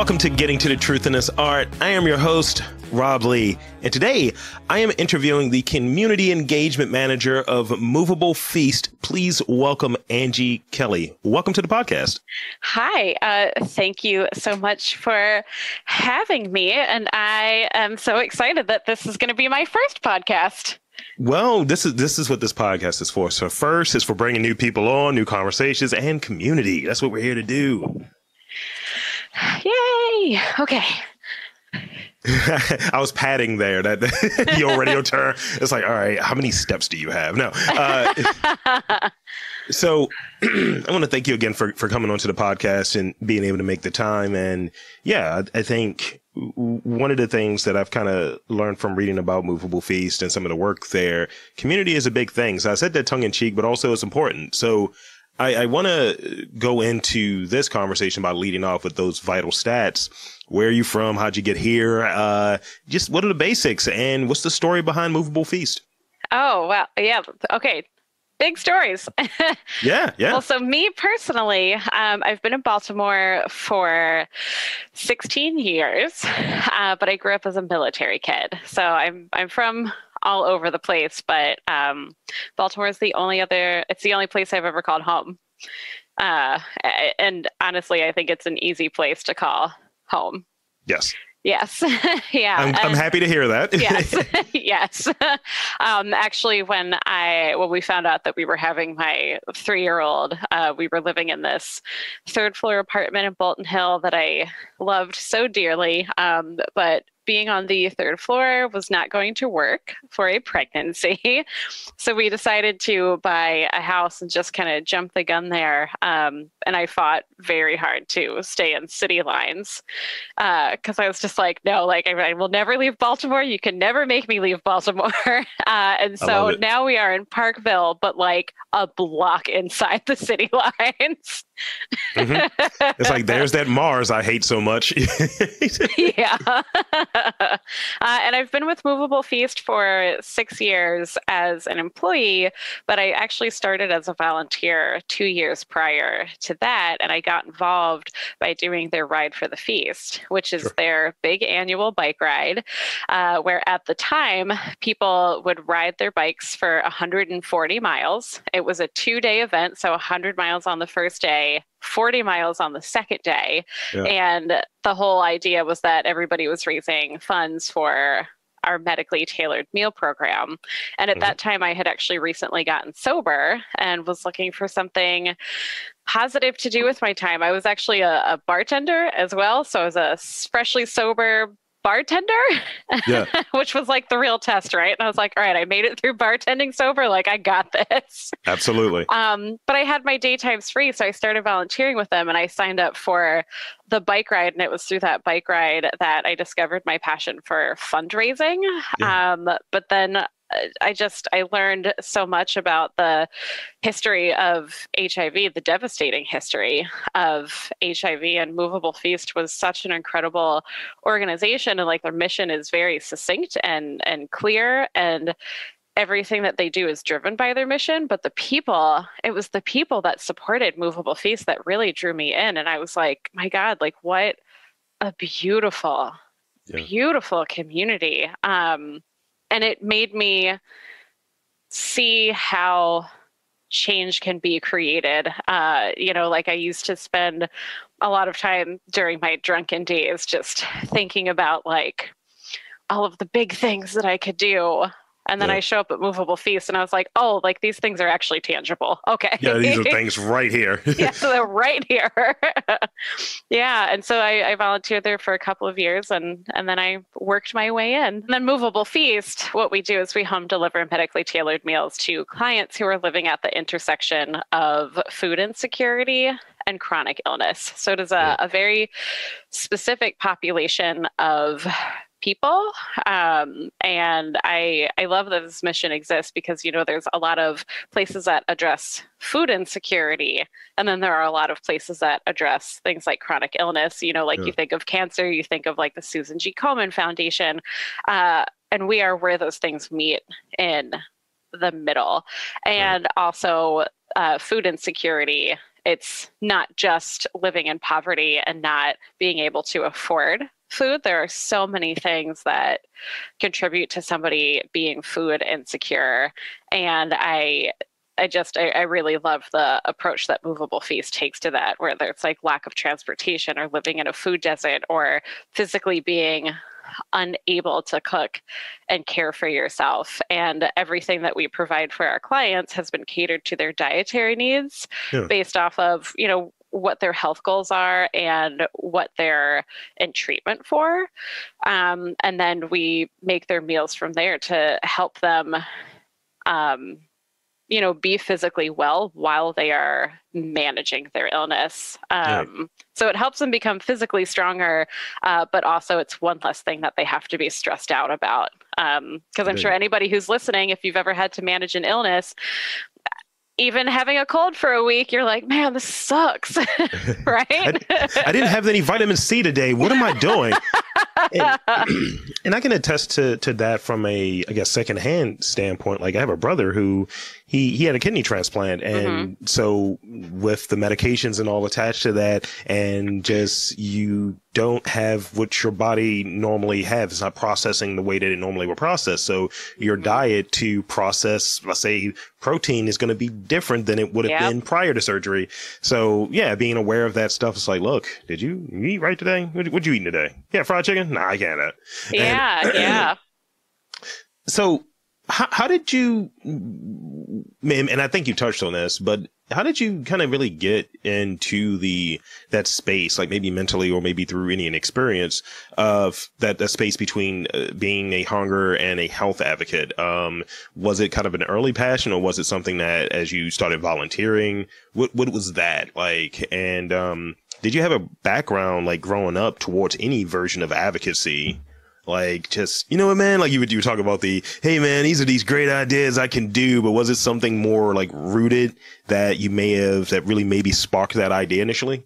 Welcome to Getting to the Truth in This Art. I am your host, Rob Lee, and today I am interviewing the Community Engagement Manager of Moveable Feast. Please welcome Angie Kelley. Welcome to the podcast. Hi, thank you so much for having me, and I am so excited that this is going to be my first podcast. Well, this is what this podcast is for. So first is for bringing new people on, new conversations, and community. That's what we're here to do. Yay! Okay. I was padding there. That your radio turn. It's like, all right, how many steps do you have? No. So I want to thank you again for coming onto the podcast and being able to make the time. And yeah, I think one of the things that I've kind of learned from reading about Moveable Feast and some of the work there, community is a big thing. So I said that tongue in cheek, but also it's important. So I want to go into this conversation by leading off with those vital stats. Where are you from? How'd you get here? Just what are the basics and what's the story behind Moveable Feast? Oh, well, yeah. Okay. Big stories. Yeah. Well, so me personally, I've been in Baltimore for 16 years, but I grew up as a military kid. So I'm from all over the place, but Baltimore is it's the only place I've ever called home. And honestly, I think it's an easy place to call home. Yes. Yes. Yeah. I'm happy to hear that. Yes. Yes. Actually, when we found out that we were having my 3-year-old, we were living in this 3rd floor apartment in Bolton Hill that I loved so dearly. But being on the 3rd floor was not going to work for a pregnancy. So we decided to buy a house and just kind of jump the gun there. And I fought very hard to stay in city lines because I was just like, no, like I will never leave Baltimore. You can never make me leave Baltimore. And so now we are in Parkville, but like a block inside the city lines. Mm-hmm. It's like, there's that Mars I hate so much. Yeah. And I've been with Moveable Feast for 6 years as an employee, but I actually started as a volunteer 2 years prior to that. And I got involved by doing their Ride for the Feast, which is their big annual bike ride, where at the time people would ride their bikes for 140 miles. It was a 2-day event, so 100 miles on the first day, 40 miles on the second day. Yeah. And the whole idea was that everybody was raising funds for our medically tailored meal program. And at that time, I had actually recently gotten sober and was looking for something positive to do with my time. I was actually a bartender as well. So I was a freshly sober bartender, yeah. Which was like the real test, right? And I was like, all right, I made it through bartending sober. Like, I got this. Absolutely. But I had my daytimes free. So I started volunteering with them and I signed up for the bike ride. And it was through that bike ride that I discovered my passion for fundraising. Yeah. But then I learned so much about the history of HIV, the devastating history of HIV, and Moveable Feast was such an incredible organization. And like their mission is very succinct and clear, and everything that they do is driven by their mission. But it was the people that supported Moveable Feast that really drew me in. And I was like, my God, like what a beautiful, beautiful community. And it made me see how change can be created. Like I used to spend a lot of time during my drunken days just thinking about like all of the big things that I could do. And then I show up at Moveable Feast and I was like, oh, like these things are actually tangible. Okay. Yeah, these are things right here. Yeah, so they're right here. Yeah. And so I volunteered there for a couple of years and then I worked my way in. And then Moveable Feast, what we do is we home deliver medically tailored meals to clients who are living at the intersection of food insecurity and chronic illness. So it is a very specific population of people. And I love that this mission exists because, there's a lot of places that address food insecurity. And then there are a lot of places that address things like chronic illness, you think of cancer, you think of like the Susan G. Komen Foundation. And we are where those things meet in the middle. And also food insecurity it's not just living in poverty and not being able to afford food. There are so many things that contribute to somebody being food insecure. And I really love the approach that Movable Feast takes to that, where there's like lack of transportation or living in a food desert or physically being unable to cook and care for yourself. And everything that we provide for our clients has been catered to their dietary needs based off of, what their health goals are and what they're in treatment for. And then we make their meals from there to help them be physically well while they are managing their illness. So it helps them become physically stronger, but also it's one less thing that they have to be stressed out about. Because I'm sure anybody who's listening, if you've ever had to manage an illness, even having a cold for a week, you're like, man, this sucks, right? I didn't have any vitamin C today. What am I doing? And I can attest to that from a, I guess, secondhand standpoint. Like I have a brother who he had a kidney transplant. And so with the medications and all attached to that, and just you don't have what your body normally has. It's not processing the way that it normally will process. So your diet to process, let's say, protein is going to be different than it would have been prior to surgery. So yeah, being aware of that stuff, it's like, look, did you eat right today? What'd you eat today? Yeah, fried chicken? Nah, I can't. Yeah. So how did you, and I think you touched on this, but how did you kind of really get into that space, like maybe mentally or maybe through any experience of that space between being a hunger and a health advocate? Was it kind of an early passion, or was it something that as you started volunteering, what was that like? And did you have a background like growing up towards any version of advocacy? Like, just, you know what, man, like you were talking about hey man, these are these great ideas I can do, but was it something more like rooted that that really maybe sparked that idea initially?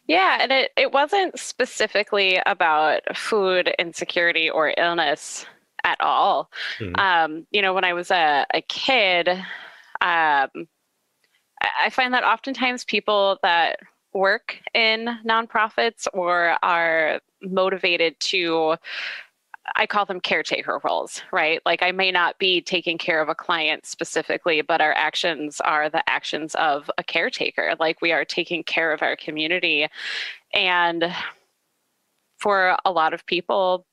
Yeah. And it wasn't specifically about food insecurity or illness at all. When I was a kid, I find that oftentimes people that work in nonprofits or are motivated to, I call them caretaker roles, right? Like I may not be taking care of a client specifically, but our actions are the actions of a caretaker. Like we are taking care of our community. And for a lot of people,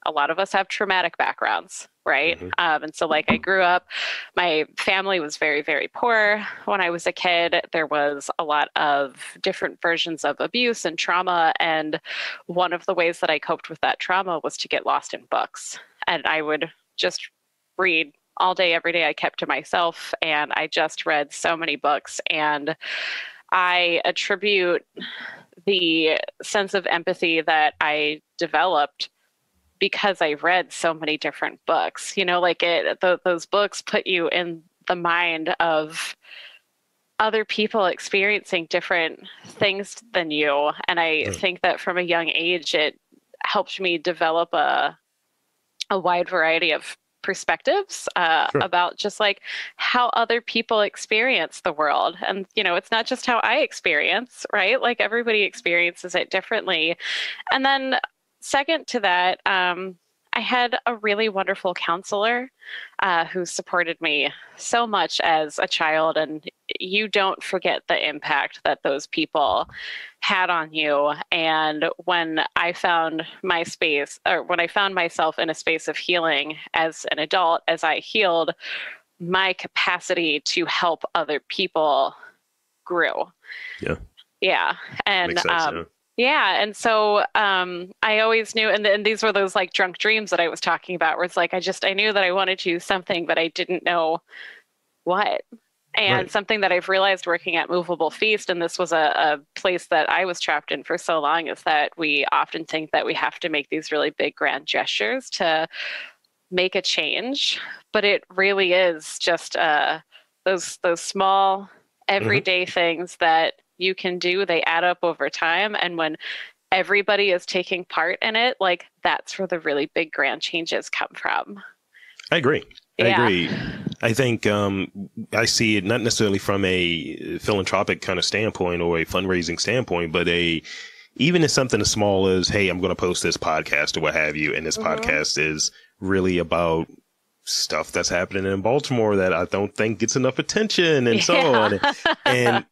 a lot of us have traumatic backgrounds, right? And so like I grew up, my family was very, very poor. When I was a kid, there was a lot of different versions of abuse and trauma. And one of the ways that I coped with that trauma was to get lost in books. And I would just read all day, every day. I kept to myself, and I just read so many books. And I attribute the sense of empathy that I developed because I read so many different books. Those books put you in the mind of other people experiencing different things than you. And I think that from a young age, it helped me develop a wide variety of perspectives about just like how other people experience the world. And, it's not just how I experience, right? Like everybody experiences it differently. And then second to that, I had a really wonderful counselor who supported me so much as a child. And you don't forget the impact that those people had on you. And when I found when I found myself in a space of healing as an adult, as I healed, my capacity to help other people grew. Yeah. And makes sense, yeah. And so I always knew, and these were those like drunk dreams that I was talking about, where it's like, I knew that I wanted to do something, but I didn't know what. And something that I've realized working at Moveable Feast, and this was a place that I was trapped in for so long, is that we often think that we have to make these really big, grand gestures to make a change. But it really is just those small, everyday things that you can do. They add up over time. And when everybody is taking part in it, like that's where the really big grand changes come from. I agree. I Yeah. agree. I think I see it not necessarily from a philanthropic kind of standpoint or a fundraising standpoint, but even if something as small as, hey, I'm going to post this podcast or what have you, and this podcast is really about stuff that's happening in Baltimore that I don't think gets enough attention and so on. And,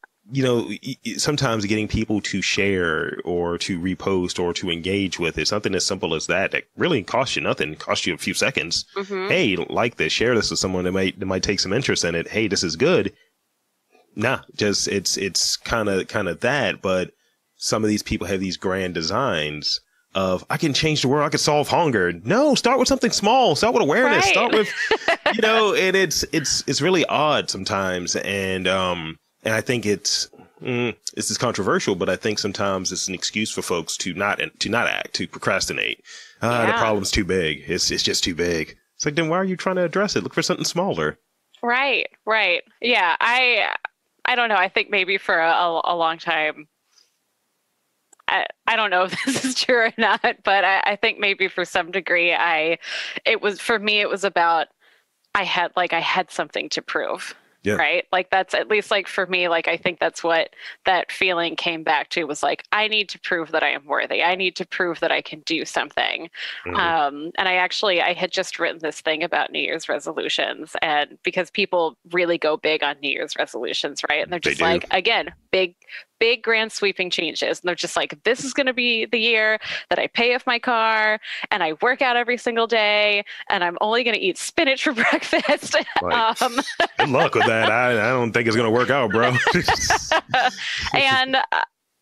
sometimes getting people to share or to repost or to engage with it, something as simple as that really costs you nothing, costs you a few seconds. Hey, like this, share this with someone that might take some interest in it. Hey, this is good. Nah, just it's kind of that. But some of these people have these grand designs of, I can change the world, I can solve hunger. No, start with something small. Start with awareness. Right. Start with, and it's really odd sometimes. And I think this is controversial, but I think sometimes it's an excuse for folks to not act, to procrastinate. The problem's too big. It's just too big. It's like, then why are you trying to address it? Look for something smaller. Right. Yeah. I don't know. I think maybe for a long time, I don't know if this is true or not, but I think maybe for some degree, it was about, I had something to prove. Yeah. Right. Like, that's at least, like, for me, like, I think that's what that feeling came back to, was like, I need to prove that I am worthy. I need to prove that I can do something. And I had just written this thing about New Year's resolutions, and because people really go big on New Year's resolutions, right? And they're just like, again, big grand sweeping changes. And they're just like, this is going to be the year that I pay off my car and I work out every single day and I'm only going to eat spinach for breakfast. Right. Good luck with that. I don't think it's going to work out, bro. And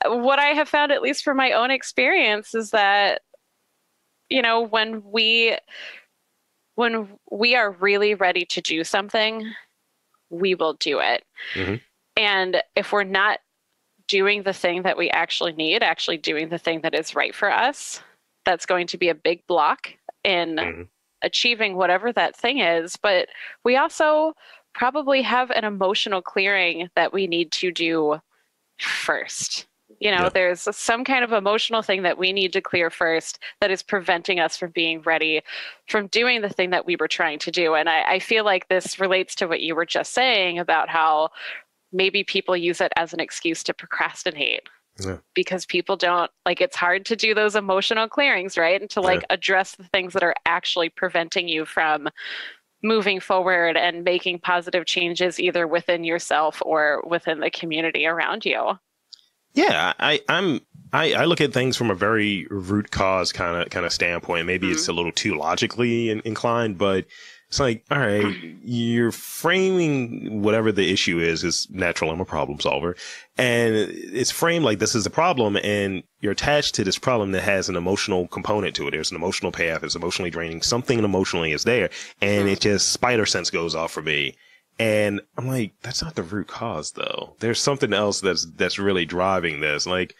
what I have found, at least from my own experience, is that, when we are really ready to do something, we will do it. And if we're not doing the thing that we actually need, actually doing the thing that is right for us, that's going to be a big block in achieving whatever that thing is. But we also probably have an emotional clearing that we need to do first. There's some kind of emotional thing that we need to clear first that is preventing us from being ready, from doing the thing that we were trying to do. And I feel like this relates to what you were just saying about how maybe people use it as an excuse to procrastinate, because people don't, like, it's hard to do those emotional clearings, right? And to address the things that are actually preventing you from moving forward and making positive changes, either within yourself or within the community around you. Yeah, I look at things from a very root cause kind of standpoint. Maybe it's a little too logically inclined, but it's like, all right, you're framing whatever the issue is natural. I'm a problem solver. And it's framed like this is a problem, and you're attached to this problem that has an emotional component to it. There's an emotional payoff. It's emotionally draining. Something emotionally is there. And it just, spider sense goes off for me. And I'm like, that's not the root cause, though. There's something else that's really driving this. Like,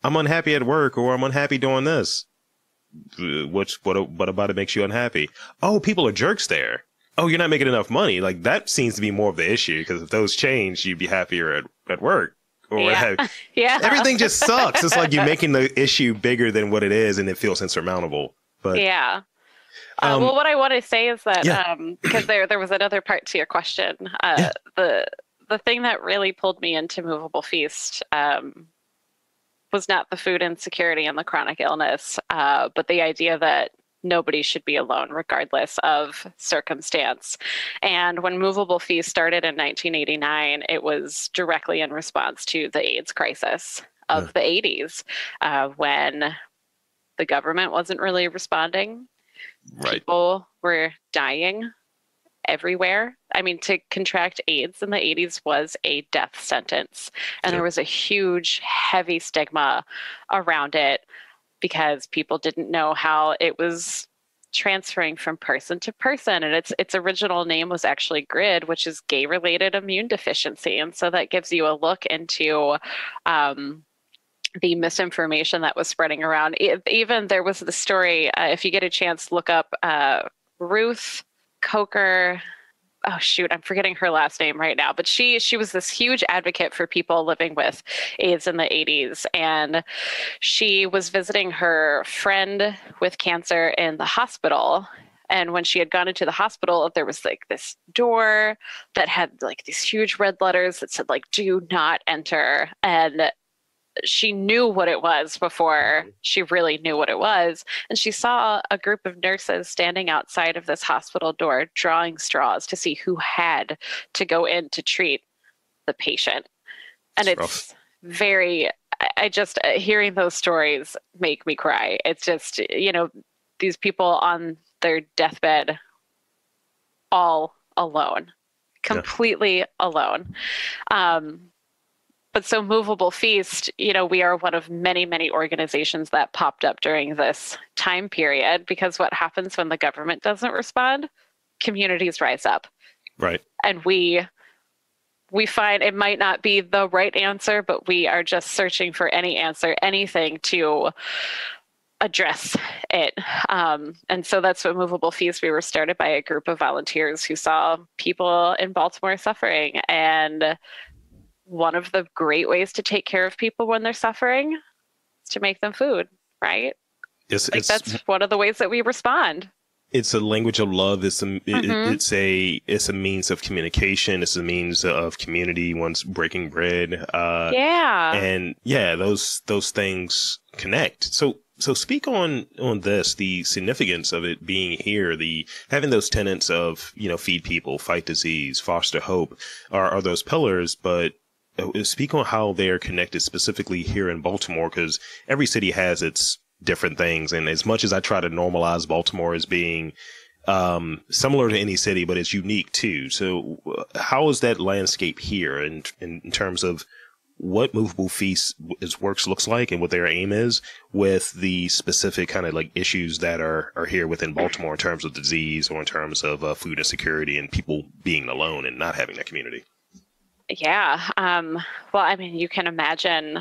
I'm unhappy at work, or I'm unhappy doing this. What about it makes you unhappy? Oh, people are jerks there. Oh, you're not making enough money. Like, that seems to be more of the issue, because if those change, you'd be happier at work. Or everything just sucks. It's like you're making the issue bigger than what it is, and it feels insurmountable. But well, what I want to say is that because there was another part to your question. The thing that really pulled me into Moveable Feast was not the food insecurity and the chronic illness, but the idea that nobody should be alone regardless of circumstance. And when Moveable Feast started in 1989, it was directly in response to the AIDS crisis of the 80s, when the government wasn't really responding. People were dying everywhere. I mean, to contract AIDS in the 80s was a death sentence. And there was a huge, heavy stigma around it, because people didn't know how it was transferring from person to person. And its original name was actually GRID, which is gay-related immune deficiency. And so that gives you a look into the misinformation that was spreading around. Even there was the story, if you get a chance, look up Ruth Coker. Oh shoot, I'm forgetting her last name right now, but she was this huge advocate for people living with AIDS in the 80s. And she was visiting her friend with cancer in the hospital And when she had gone into the hospital, there was like this door that had like these huge red letters that said like, do not enter. And she knew what it was before she really knew what it was. And she saw a group of nurses standing outside of this hospital door, drawing straws to see who had to go in to treat the patient. And it's very, I just, hearing those stories make me cry. It's just, you know, these people on their deathbed, all alone, completely alone. But so Moveable Feast, you know, we are one of many, many organizations that popped up during this time period, because what happens when the government doesn't respond? Communities rise up. Right. And we find it might not be the right answer, but we are just searching for any answer, anything to address it. And so that's what Moveable Feast, we were started by a group of volunteers who saw people in Baltimore suffering, and one of the great ways to take care of people when they're suffering is to make them food, right? That's one of the ways that we respond. It's a language of love. It's a means of communication. It's a means of community. One's breaking bread. And those things connect. So speak on this, the significance of it being here, having those tenets of, you know, feed people, fight disease, foster hope are those pillars, but speak on how they're connected specifically here in Baltimore, because every city has its different things. And as much as I try to normalize Baltimore as being similar to any city, but it's unique too. So how is that landscape here in terms of what Moveable Feast looks like and what their aim is with the specific kind of like issues that are here within Baltimore in terms of disease or in terms of food insecurity and people being alone and not having that community? Yeah. Well, I mean, you can imagine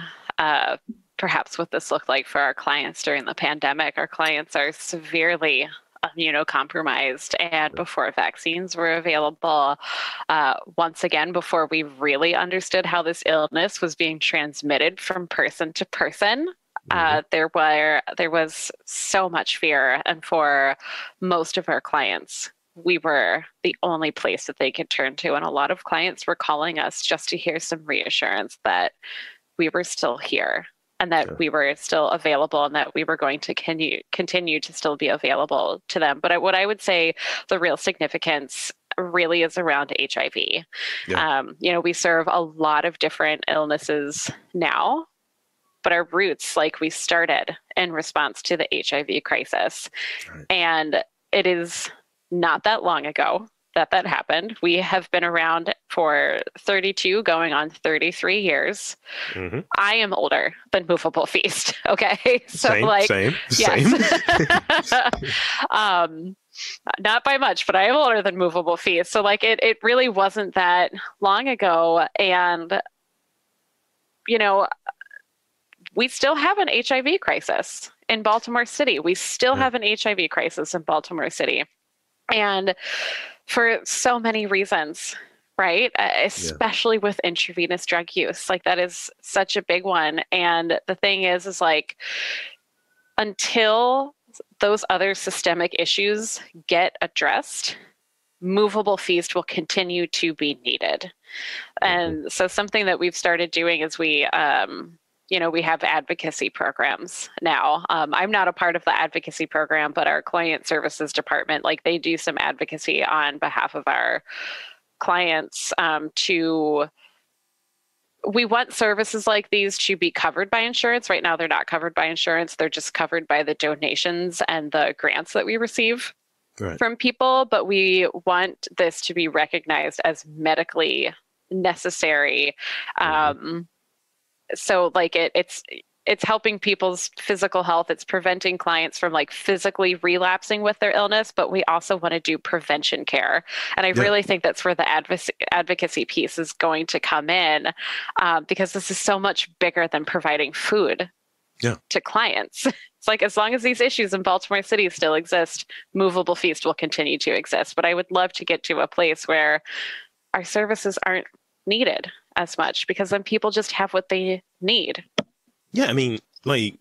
perhaps what this looked like for our clients during the pandemic. Our clients are severely immunocompromised, and before vaccines were available, once again, before we really understood how this illness was being transmitted from person to person, there was so much fear. And for most of our clients, we were the only place that they could turn to. And a lot of clients were calling us just to hear some reassurance that we were still here and that we were still available and that we were going to continue to still be available to them. But what I would say the real significance really is around HIV. Yeah. You know, we serve a lot of different illnesses now, but our roots, like, we started in response to the HIV crisis. Right. And it is not that long ago that happened. We have been around for 32, going on 33 years. Mm-hmm. I am older than Moveable Feast. Okay. So same. Not by much, but I am older than Moveable Feast. So like it really wasn't that long ago. And, you know, we still have an HIV crisis in Baltimore City. We still have an HIV crisis in Baltimore City. And for so many reasons, right? Especially with intravenous drug use. Like, that is such a big one. And the thing is like, until those other systemic issues get addressed, Moveable Feast will continue to be needed. And so something that we've started doing is we have advocacy programs now. I'm not a part of the advocacy program, but our client services department, like, they do some advocacy on behalf of our clients we want services like these to be covered by insurance. Right now, they're not covered by insurance. They're just covered by the donations and the grants that we receive from people. But we want this to be recognized as medically necessary. So like it's helping people's physical health. It's preventing clients from like physically relapsing with their illness, but we also want to do prevention care. And I really think that's where the advocacy piece is going to come in, because this is so much bigger than providing food to clients. It's like, as long as these issues in Baltimore City still exist, Moveable Feast will continue to exist. But I would love to get to a place where our services aren't needed as much, because then people just have what they need. Yeah, I mean, like,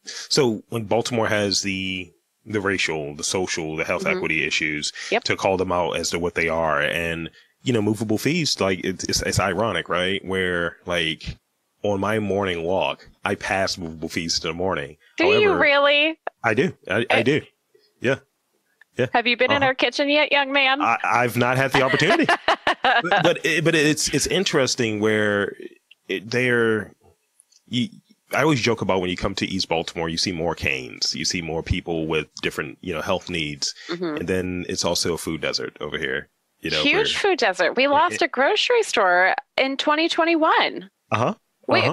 so when Baltimore has the the racial, the social, the health equity issues, Yep. to call them out as to what they are. And, Movable Feast, like it's ironic, right? Where like on my morning walk, I pass Movable Feast in the morning. Do you really? I do. I do. Yeah. Yeah. Have you been in our kitchen yet, young man? I've not had the opportunity, but it's interesting where I always joke about when you come to East Baltimore, you see more canes, you see more people with different, health needs. And then it's also a food desert over here. Huge food desert. We lost a grocery store in 2021.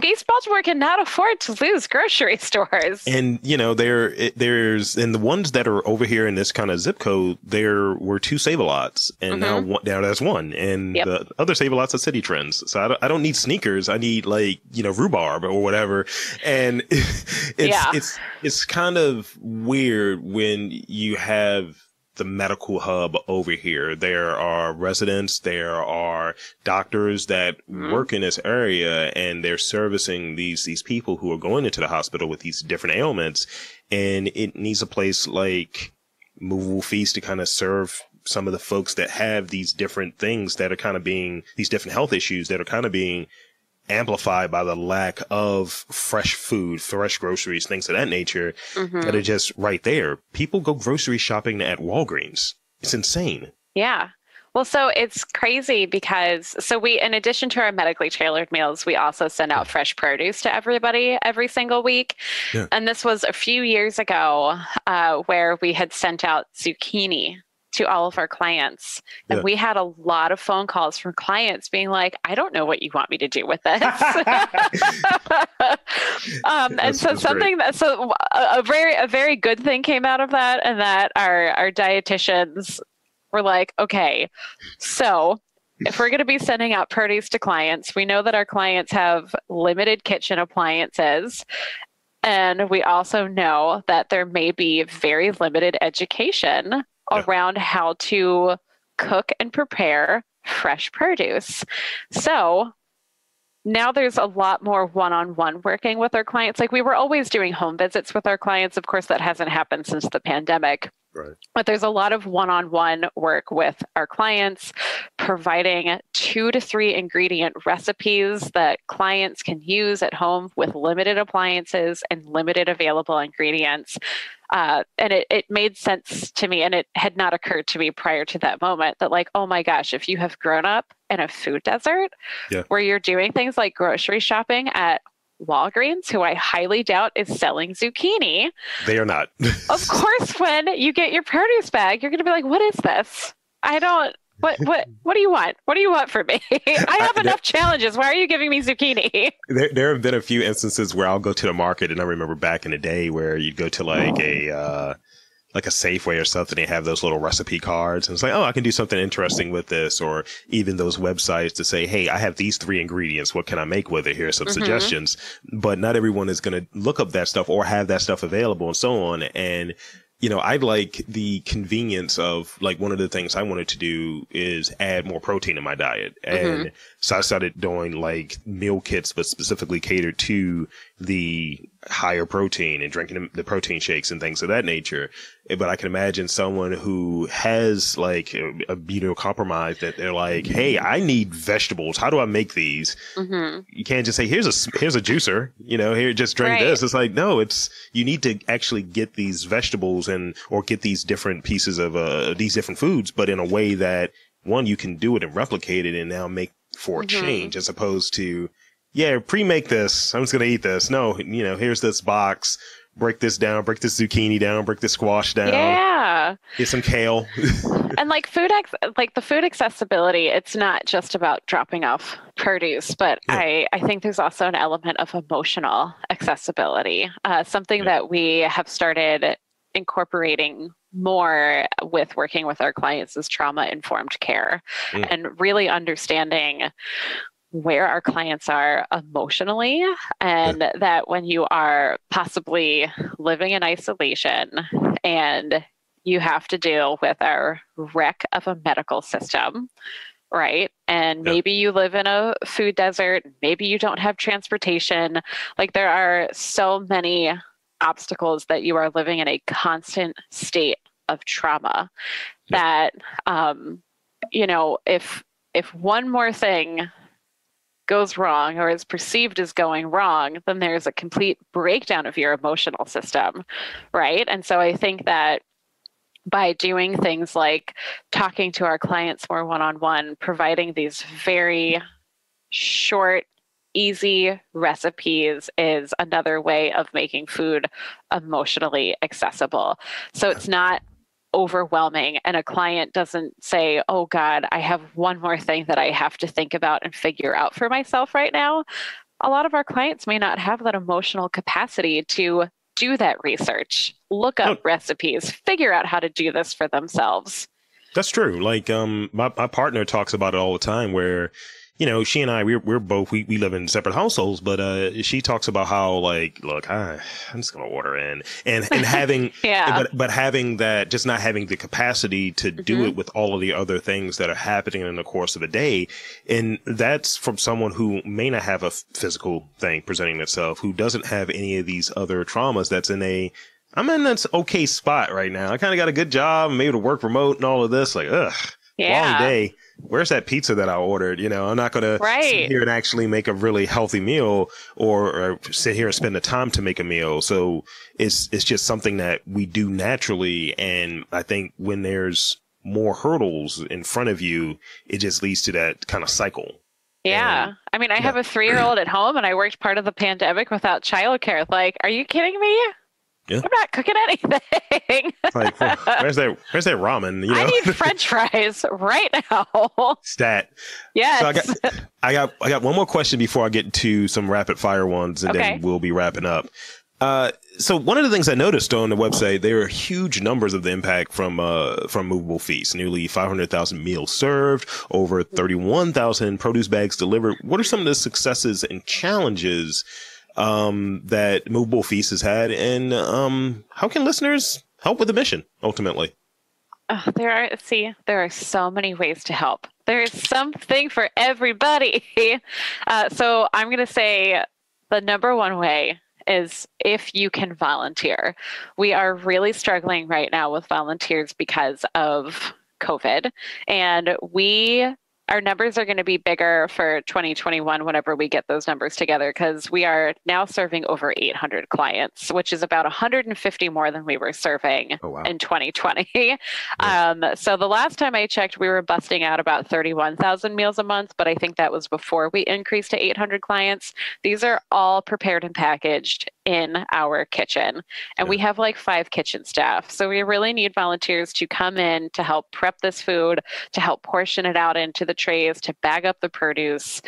East Baltimore cannot afford to lose grocery stores. And, there's the ones that are over here in this kind of zip code, there were 2 Save-A-Lots, and now there's one. And the other Save-A-Lots are City Trends. So I don't need sneakers. I need rhubarb or whatever. And it's kind of weird when you have the medical hub over here. There are residents, there are doctors that work in this area, and they're servicing these people who are going into the hospital with these different ailments. And it needs a place like Movable Feast to kind of serve some of the folks that have these different things that are kind of these different health issues that are kind of being amplified by the lack of fresh food, fresh groceries, things of that nature that are just right there. People go grocery shopping at Walgreens. It's insane. Yeah. Well, so it's crazy because we, in addition to our medically tailored meals, we also send out fresh produce to everybody every single week. Yeah. And this was a few years ago where we had sent out zucchini to all of our clients. And we had a lot of phone calls from clients being like, I don't know what you want me to do with this. And so something great. A very good thing came out of that, and that our dietitians were like, okay, so if we're going to be sending out produce to clients, we know that our clients have limited kitchen appliances. And we also know that there may be very limited education around how to cook and prepare fresh produce. So now there's a lot more one-on-one working with our clients. Like, we were always doing home visits with our clients. Of course, that hasn't happened since the pandemic. Right. But there's a lot of one-on-one work with our clients, providing 2 to 3 ingredient recipes that clients can use at home with limited appliances and limited available ingredients. And it made sense to me, and it had not occurred to me prior to that moment, that like, oh my gosh, if you have grown up in a food desert where you're doing things like grocery shopping at Walgreens, who I highly doubt is selling zucchini. They are not. Of course, when you get your produce bag, you're going to be like, what is this? What do you want? What do you want from me? I have enough challenges. Why are you giving me zucchini? There have been a few instances where I'll go to the market, and I remember back in the day where you'd go to like a Safeway or something. They have those little recipe cards, and it's like, oh, I can do something interesting with this, or even those websites to say, hey, I have these 3 ingredients. What can I make with it? Here are some suggestions. But not everyone is going to look up that stuff or have that stuff available and so on. And I like the convenience of, like, one of the things I wanted to do is add more protein in my diet. And so I started doing like meal kits, but specifically catered to the higher protein and drinking the protein shakes and things of that nature. But I can imagine someone who has like a immunocompromised that they're like, hey, I need vegetables. How do I make these? You can't just say, here's a juicer, here, just drink this. It's like, no, you need to actually get these vegetables or get these different pieces of these different foods, but in a way that, one, you can do it and replicate it and now make for a change, as opposed to, pre-make this. I'm just going to eat this. No, here's this box. Break this down, break this zucchini down, break this squash down. Yeah. Get some kale. And like the food accessibility, it's not just about dropping off produce, but I think there's also an element of emotional accessibility. Something that we have started incorporating more with working with our clients is trauma-informed care, and really understanding where our clients are emotionally, and that when you are possibly living in isolation and you have to deal with our wreck of a medical system, right? And maybe you live in a food desert, maybe you don't have transportation. Like, there are so many obstacle is that you are living in a constant state of trauma. That, if one more thing goes wrong or is perceived as going wrong, then there's a complete breakdown of your emotional system, right? And so I think that by doing things like talking to our clients more one-on-one, providing these very short, easy recipes is another way of making food emotionally accessible. So it's not overwhelming and a client doesn't say, oh God, I have one more thing that I have to think about and figure out for myself right now. A lot of our clients may not have that emotional capacity to do that research, look up recipes, figure out how to do this for themselves. That's true. Like, my partner talks about it all the time where, she and I, we're both, we live in separate households, but, she talks about how like, look, I'm just going to order in and having, but having that, just not having the capacity to do it with all of the other things that are happening in the course of a day. And that's from someone who may not have a physical thing presenting itself, who doesn't have any of these other traumas. I'm in this okay spot right now. I kind of got a good job. I'm able to work remote and all of this. Like, long day. Where's that pizza that I ordered? I'm not going to sit here and actually make a really healthy meal or sit here and spend the time to make a meal. So it's just something that we do naturally. And I think when there's more hurdles in front of you, it just leads to that kind of cycle. Yeah. And, I mean, I have a 3-year-old at home and I worked part of the pandemic without childcare. Like, are you kidding me? Yeah. I'm not cooking anything. Like, where's that ramen? I need French fries right now. Stat. Yes. So I got one more question before I get to some rapid fire ones, and then we'll be wrapping up. So one of the things I noticed on the website, there are huge numbers of the impact from Moveable Feast. Nearly 500,000 meals served, over 31,000 produce bags delivered. What are some of the successes and challenges that Moveable Feast has had, and how can listeners help with the mission ultimately? There are so many ways to help. There is something for everybody. So I'm going to say the number one way is if you can volunteer. We are really struggling right now with volunteers because of COVID, and our numbers are going to be bigger for 2021 whenever we get those numbers together, because we are now serving over 800 clients, which is about 150 more than we were serving in 2020. Yes. So the last time I checked, we were busting out about 31,000 meals a month, but I think that was before we increased to 800 clients. These are all prepared and packaged in our kitchen, and we have like 5 kitchen staff. So we really need volunteers to come in to help prep this food, to help portion it out into the trays, to bag up the produce.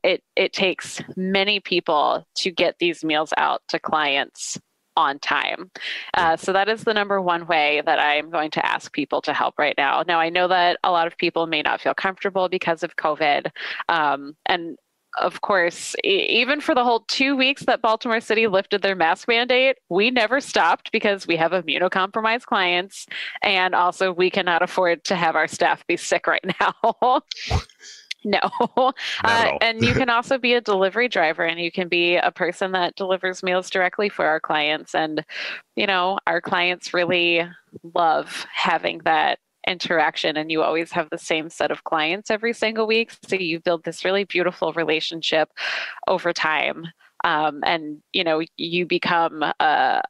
It takes many people to get these meals out to clients on time. So that is the number one way that I'm going to ask people to help right now. Now, I know that a lot of people may not feel comfortable because of COVID. And of course, even for the whole 2 weeks that Baltimore City lifted their mask mandate, we never stopped because we have immunocompromised clients. And also, we cannot afford to have our staff be sick right now. No. And you can also be a delivery driver, and you can be a person that delivers meals directly for our clients. And, our clients really love having that interaction, and you always have the same set of clients every single week. So you build this really beautiful relationship over time. And, you become a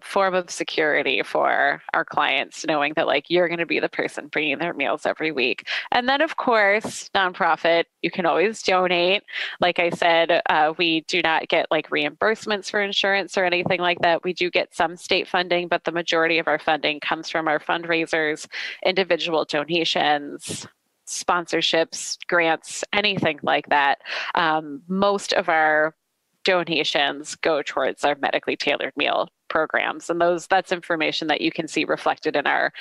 form of security for our clients, knowing that like you're going to be the person bringing their meals every week. And then, of course, nonprofit, you can always donate. Like I said, we do not get like reimbursements for insurance or anything like that. We do get some state funding, but the majority of our funding comes from our fundraisers, individual donations, sponsorships, grants, anything like that. Most of our donations go towards our medically tailored meal programs, and that's information that you can see reflected in our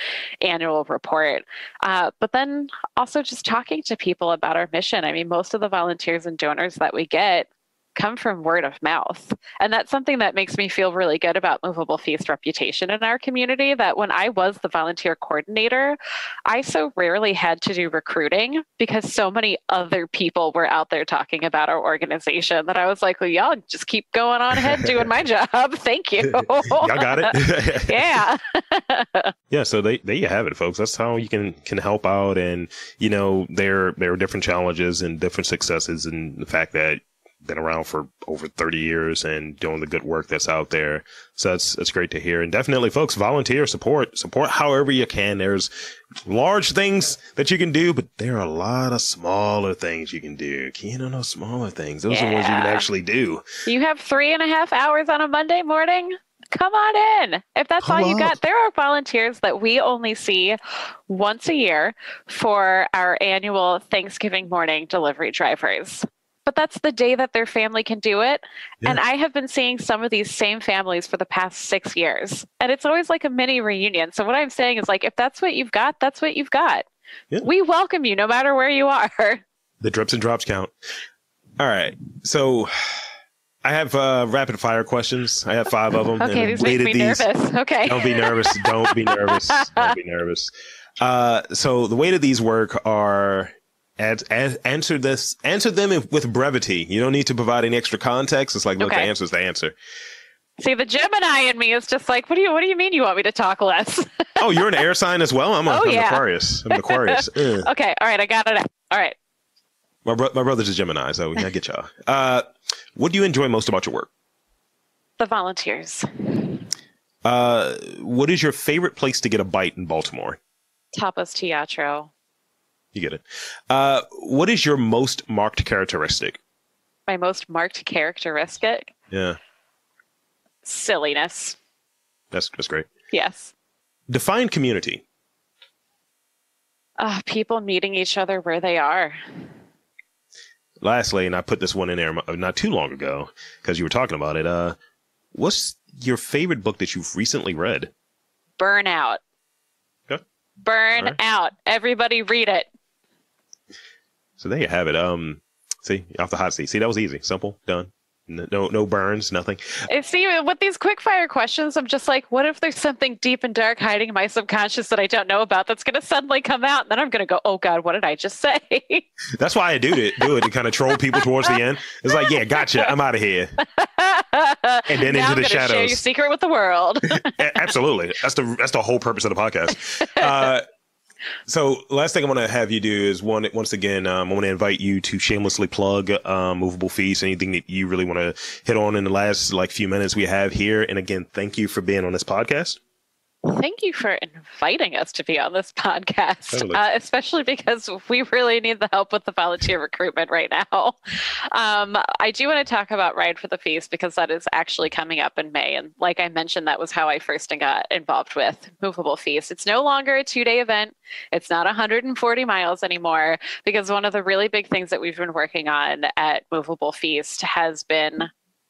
annual report. But then also just talking to people about our mission. I mean, most of the volunteers and donors that we get come from word of mouth. And that's something that makes me feel really good about Movable Feast reputation in our community, that when I was the volunteer coordinator, I so rarely had to do recruiting because so many other people were out there talking about our organization that I was like, well, y'all just keep going on ahead doing my job. Thank you. Y'all got it. Yeah. Yeah. So there you have it, folks. That's how you can help out. And, there are different challenges and different successes, and the fact that been around for over 30 years and doing the good work that's out there. So that's great to hear. And definitely, folks, volunteer, support however you can. There's large things that you can do, but there are a lot of smaller things you can do. Keen on those smaller things. Those are the ones you can actually do. You have 3.5 hours on a Monday morning. Come on in. If that's all you got, there are volunteers that we only see once a year for our annual Thanksgiving morning delivery drivers. But that's the day that their family can do it. Yeah. And I have been seeing some of these same families for the past 6 years. And it's always like a mini reunion. So what I'm saying is, like, if that's what you've got, that's what you've got. Yeah. We welcome you no matter where you are. The drips and drops count. All right. So I have rapid fire questions. I have 5 of them. Okay, these make me nervous. Okay. Don't be nervous. Don't be nervous. Don't be nervous. So the way that these work are... Answer them with brevity. You don't need to provide any extra context. It's like, look, the answer's the answer. See, the Gemini in me is just like, what do you mean you want me to talk less? Oh, you're an air sign as well? I'm an Aquarius. I'm an Aquarius. Okay, all right, I got it. All right. My brother's a Gemini, so I get y'all. What do you enjoy most about your work? The volunteers. What is your favorite place to get a bite in Baltimore? Tapas Teatro. You get it. What is your most marked characteristic? My most marked characteristic? Yeah. Silliness. That's great. Yes. Define community. People meeting each other where they are. Lastly, and I put this one in there not too long ago because you were talking about it. What's your favorite book that you've recently read? Burnout. Okay. Burnout. Everybody read it. So there you have it. See, off the hot seat. See, that was easy, simple, done. No burns, nothing. See, with these quick fire questions, I'm just like, what if there's something deep and dark hiding in my subconscious that I don't know about that's going to suddenly come out, and then I'm going to go, oh God, what did I just say? That's why I do it to kind of troll people towards the end. It's like, yeah, gotcha, I'm out of here. And then now into the shadows. Share your secret with the world. Absolutely, that's the whole purpose of the podcast. So last thing I want to have you do is once again, I want to invite you to shamelessly plug Moveable Feast, anything that you really want to hit on in the last few minutes we have here. And again, thank you for being on this podcast. Thank you for inviting us to be on this podcast, totally. Especially because we really need the help with the volunteer recruitment right now. I do want to talk about Ride for the Feast because that is actually coming up in May. And like I mentioned, that was how I first got involved with Moveable Feast. It's no longer a 2-day event. It's not 140 miles anymore, because one of the really big things that we've been working on at Moveable Feast has been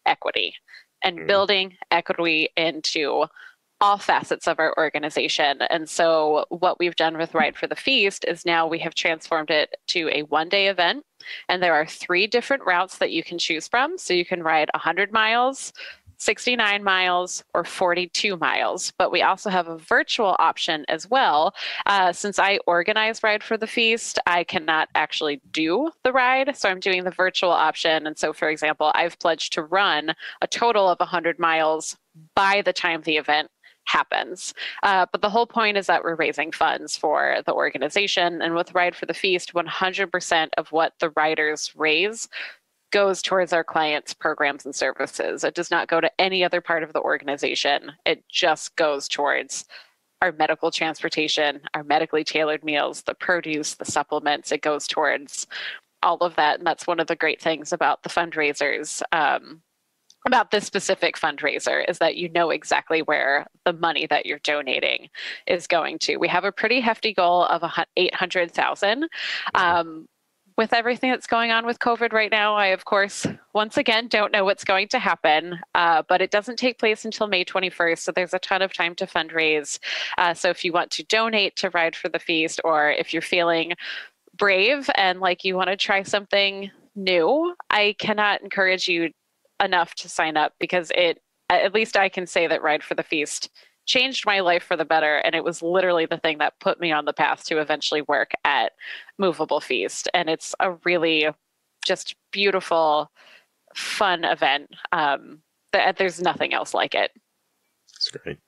equity and building equity into all facets of our organization. And so what we've done with Ride for the Feast is now we have transformed it to a 1-day event. And there are 3 different routes that you can choose from. So you can ride 100 miles, 69 miles, or 42 miles. But we also have a virtual option as well. Since I organize Ride for the Feast, I cannot actually do the ride. So I'm doing the virtual option. And so, for example, I've pledged to run a total of 100 miles by the time the event happens. But the whole point is that we're raising funds for the organization. And with Ride for the Feast, 100% of what the riders raise goes towards our clients' programs and services. It does not go to any other part of the organization. It just goes towards our medical transportation, our medically tailored meals, the produce, the supplements. It goes towards all of that. And that's one of the great things about the fundraisers, about this specific fundraiser, is that you know exactly where the money that you're donating is going to. We have a pretty hefty goal of $800,000. With everything that's going on with COVID right now, I, of course, once again, don't know what's going to happen, but it doesn't take place until May 21st, so there's a ton of time to fundraise. So if you want to donate to Ride for the Feast, or if you're feeling brave and like you want to try something new, I cannot encourage you enough to sign up because at least I can say that Ride for the Feast changed my life for the better. And it was literally the thing that put me on the path to eventually work at Moveable Feast. And it's a really just beautiful, fun event. There's nothing else like it. That's great.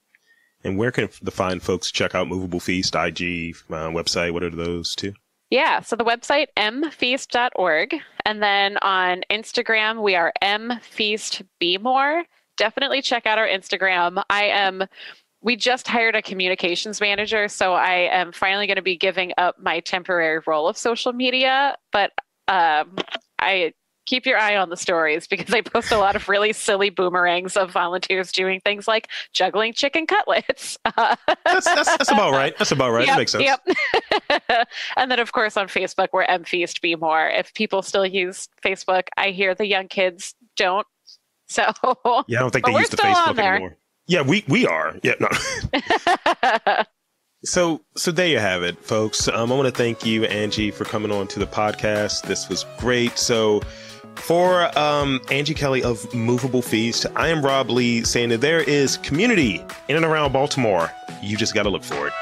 And where can the fine folks check out Moveable Feast, IG, website? What are those two? Yeah, so the website, mfeast.org. And then on Instagram, we are mfeastbemore. Definitely check out our Instagram. We just hired a communications manager, so I am finally going to be giving up my temporary role of social media, but I keep your eye on the stories because I post a lot of really silly boomerangs of volunteers doing things like juggling chicken cutlets. That's about right. That's about right. Yep, that makes sense. Yep. And then, of course, on Facebook, we're mfeast be more. If people still use Facebook, I hear the young kids don't. So yeah, I don't think they use the Facebook anymore. Yeah, we are. Yeah, no. So there you have it, folks. I want to thank you, Angie, for coming on to the podcast. This was great. So for Angie Kelley of Moveable Feast, I am Rob Lee saying that there is community in and around Baltimore. You just got to look for it.